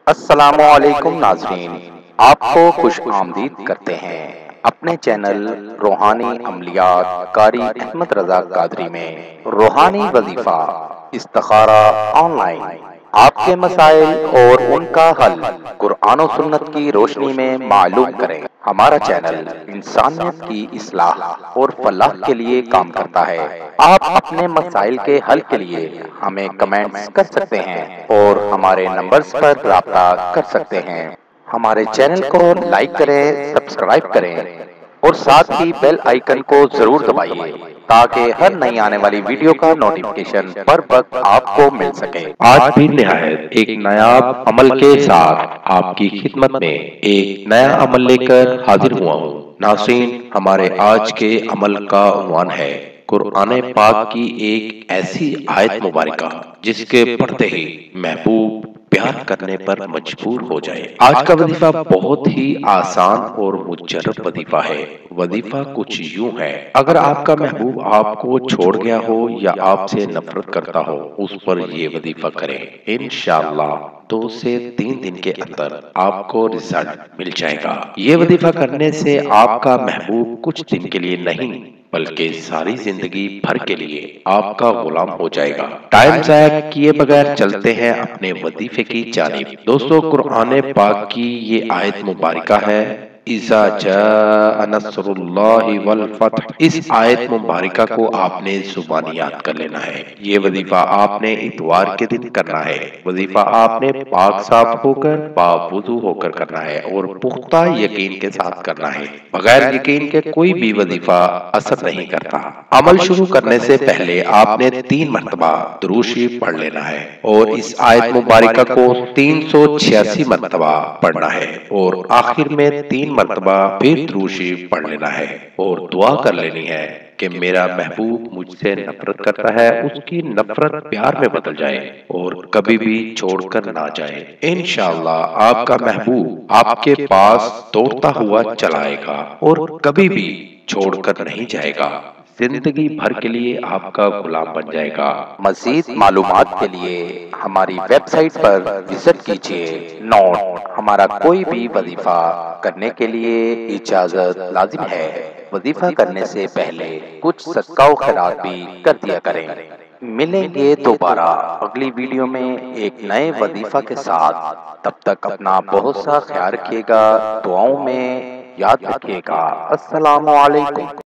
السلام علیکم ناظرین، آپ کو خوش آمدید کرتے ہیں اپنے چینل روحانی عملیات قاری احمد رضا قادری میں۔ روحانی وظیفہ استخارہ آن لائن، آپ کے مسائل اور ان کا حل قرآن و سنت کی روشنی میں معلوم کریں۔ ہمارا چینل انسانیت کی اصلاح اور فلاح کے لیے کام کرتا ہے۔ آپ اپنے مسائل کے حل کے لیے ہمیں کمنٹس کر سکتے ہیں اور ہمارے نمبرز پر رابطہ کر سکتے ہیں۔ ہمارے چینل کو لائک کریں، سبسکرائب کریں اور ساتھ ہی بیل آئیکن کو ضرور دبائیے تاکہ ہر نئی آنے والی ویڈیو کا نوٹیفیکیشن بر وقت آپ کو مل سکے۔ آج بھی نہایت ایک نایاب عمل کے ساتھ آپ کی خدمت میں ایک نیا عمل لے کر حاضر ہوا ہوں۔ ناظرین، ہمارے آج کے عمل کا عنوان ہے قرآن پاک کی ایک ایسی آیت مبارکہ جس کے پڑھتے ہی محبوب پیار کرنے پر مجبور ہو جائے۔ آج کا وظیفہ بہت ہی آسان اور مجرب وظیفہ ہے۔ وظیفہ کچھ یوں ہے، اگر آپ کا محبوب آپ کو چھوڑ گیا ہو یا آپ سے نفرت کرتا ہو، اس پر یہ وظیفہ کریں، انشاءاللہ 2 سے 3 دن کے اندر آپ کو رزلٹ مل جائے گا۔ یہ وظیفہ کرنے سے آپ کا محبوب کچھ دن کے لیے نہیں بلکہ ساری زندگی بھر کے لیے آپ کا غلام ہو جائے گا۔ ٹائم ضائع کیے بغیر چلتے ہیں اپنے وظیفے کی جانب۔ دوستو، قرآن پاک کی یہ آیت مبارکہ ہے اذا جاء نصر اللہ والفتح۔ اس آیت مبارکہ کو آپ نے زبانی یاد کر لینا ہے۔ یہ وظیفہ آپ نے اتوار کے دن کرنا ہے۔ وظیفہ آپ نے پاک صاف ہو کر باوضو ہو کر کرنا ہے اور پختہ یقین کے ساتھ کرنا ہے۔ بغیر یقین کے کوئی بھی وظیفہ اثر نہیں کرتا۔ عمل شروع کرنے سے پہلے آپ نے 3 مرتبہ درود شریف پڑھ لینا ہے اور اس آیت مبارکہ کو 386 مرتبہ پڑھنا ہے اور آخر میں 3 مرتبہ پھر درود شریف پڑھ لینا ہے اور دعا کر لینی ہے کہ میرا محبوب مجھ سے نفرت کرتا ہے، اس کی نفرت پیار میں بدل جائے اور کبھی بھی چھوڑ کر نہ جائے۔ انشاءاللہ آپ کا محبوب آپ کے پاس دوڑتا ہوا چلا آئے گا اور کبھی بھی چھوڑ کر نہیں جائے گا۔ زندگی بھر کے لیے آپ کا غلام بن جائے گا۔ مزید معلومات کے لیے ہماری ویب سائٹ پر وزٹ کیجیے۔ نوٹ: ہمارا کوئی بھی وظیفہ کرنے کے لیے اجازت لازم ہے۔ وظیفہ کرنے سے پہلے کچھ صدقہ و خیرات بھی کر دیا کریں۔ ملیں گے دوبارہ اگلی ویڈیو میں ایک نئے وظیفہ کے ساتھ۔ تب تک اپنا بہت سا خیال رکھیے گا، دعاؤں میں یاد رکھیے گا۔ السلام علیکم۔